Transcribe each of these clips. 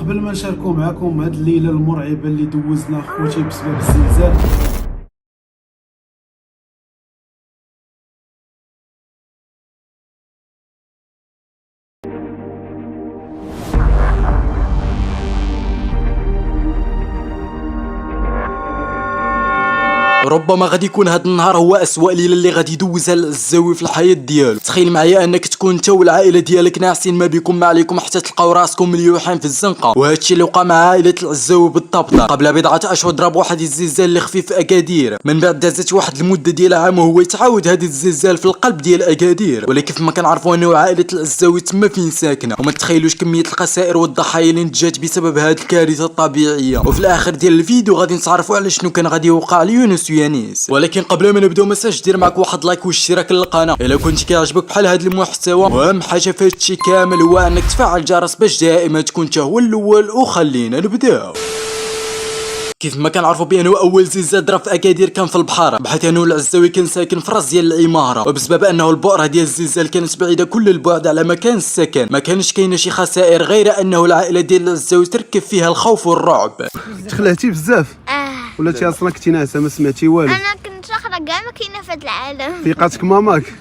قبل ما نشاركوا معكم هذه الليله المرعبه اللي دوزنا خوتي بسبب الزلزال. ربما غادي يكون هذا النهار هو اسوأ ليله اللي غادي يدوزها العزاوي في الحياه ديالو. تخيل معايا انك تكون انت والعائله ديالك ناعسين ما بكم ما عليكم حتى تلقاو راسكم مليوحين في الزنقه، وهذا الشيء اللي وقع مع عائله العزاوي بالضبط. قبل بضعه اشهر ضرب واحد الزلزال اللي خفيف في اكادير، من بعد دازت واحد المده ديال عام وهو يتعاود هذا الزلزال في القلب ديال اكادير. ولكن كيف ما كنعرفوا انه عائله العزاوي تما فين ساكنه، وما تخيلوش كميه الخسائر والضحايا اللي نتجات بسبب هذه الكارثه الطبيعيه. وفي الاخر ديال الفيديو غادي نتعرفوا على شنو كان غادي يوقع ليونس ويانيس. ولكن قبل ما نبداو مساج دير معك واحد لايك واشتراك للقناه الا كنت كيعجبك بحال هذا المحتوى، واهم حاجه في هذا الشيء كامل هو انك تفعل الجرس باش دائما تكون انت هو الاول. وخلينا نبداو. كيف ما كنعرفوا بانه اول زلزال ضرب في اكادير كان في البحر، بحيث انه العزاوي كان ساكن في راس ديال العماره، وبسبب انه البؤره ديال الزلزال كانت بعيده كل البعد على مكان السكن، ما كانش كاينه شي خسائر غير انه العائله ديال العزاوي تركب فيها الخوف والرعب. تخلعتي بزاف ولا انت اصلا كنتي ناعسه ما سمعتي والو؟ انا كنت واخده كاع ما كاينه في هذا العالم. ثقتك ماماك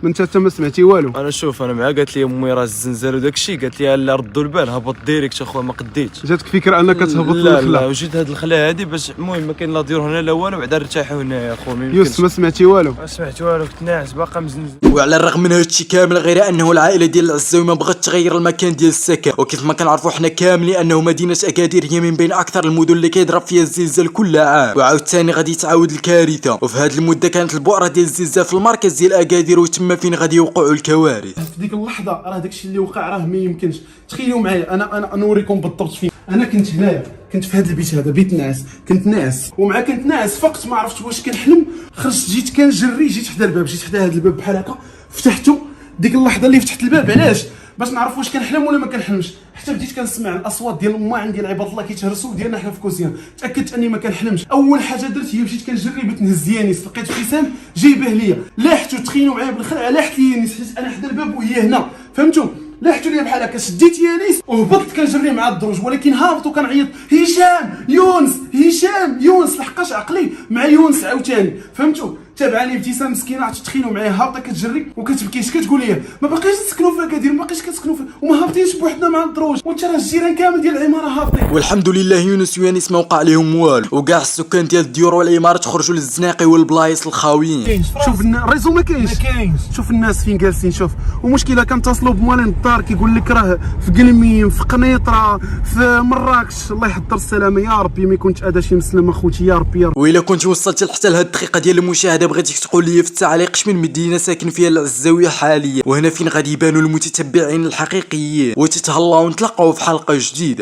من انت ما سمعتي والو؟ انا شوف انا معاه قالت لي امي راه الزنزال وداك الشيء، قالت لي لا ردوا البال هبط ديريكت اخويا ما قديتش. جاتك فكره انك تهبط لا للخلا؟ وجيت هاد الخلا هادي باش المهم ما كاين لا ديور هنا لا والو، بعدا نرتاحوا هنا يا خو. يوسف ما سمعتي والو؟ ما سمعت والو، كنت ناعس باقا مزنزل. وعلى الرغم من هذا الشيء كامل غير انه العائله ديال العزاوي ما بغات تغير المكان ديال السكن، وكيف ما كنعرفوا حنا كاملين انه مدينه اكادير هي من بين اكثر المدن اللي كيضرب فيها الزلزال كل عام، وعاود ثاني غادي تعاود الكارثه. وفي هذه المده كانت البؤره ديال الزلزال في المركز ديال اكادير، وتما فين غادي يوقعوا الكوارث. في ديك اللحظه راه داكشي اللي وقع راه ما يمكنش. تخيلوا معايا انا نوريكم بالضبط فين انا كنت. هنايا كنت في هذا البيت، هذا بيت ناعس، كنت ناعس ومع كنت ناعس فقط ما عرفتش واش كنحلم. خرجت جيت كنجري، جيت حدا الباب، جيت حدا هذا الباب بحال هكا فتحته. ديك اللحظه اللي فتحت الباب علاش؟ باش نعرف واش كنحلم ولا ما كنحلمش. حتى بديت كنسمع الاصوات ديال ما عندي العباد الله كيتهرسوا ديالنا حنا في كوزيان. تاكدت اني ما كنحلمش. اول حاجه درت هي مشيت كنجري بغيت نهز يانيس، لقيت ابتسام جايبه ليا، لاحتو تخيلوا معايا بالخلعه، لاحت لي يانيس حيت انا حدا الباب وهي هنا، فهمتوا؟ لاحتو ليا بحال هكا، شديت يانيس وهبطت كنجري مع الدروج، ولكن هابط وكنعيط هشام يونس هشام يونس، لحقاش عقلي مع يونس عاوتاني، فهمتوا؟ تابعاني ابتسام مسكينه، تخيلوا معايا هابطه كتجري وكتبكيش، كتقول لي ما باقيش تسكنوا في اكادير، ما باقيش كتسكنوا في وما هابطينش بوحدنا مع الدروج، وانت راه الجيران كامل ديال العماره هابطين. والحمد لله يونس ويانيس ما وقع لهم والو، وكاع السكان ديال الديور والعمارة خرجوا للزناقي والبلايص الخاويين. شوف الريزو ما كاينش. شوف الناس فين جالسين. شوف ومشكله كنتصلوا بموالين الدار كيقول لك راه في قلميم، في قنيطره، في مراكش. الله يحضر السلامه يا ربي، ما يكونش هذا شي مسلم اخوتي يا ربي يا ربي. وإلا كنت وصلت حتى لهاد الدقيقه ديال المشاهده بغيتك تقول لي في التعليق شمن مدينه ساكن فيها العزاويه حاليا، وهنا فين غادي يبانوا المتتبعين الحقيقيين. وتتهلاو ونتلاقاو في حلقه جديده.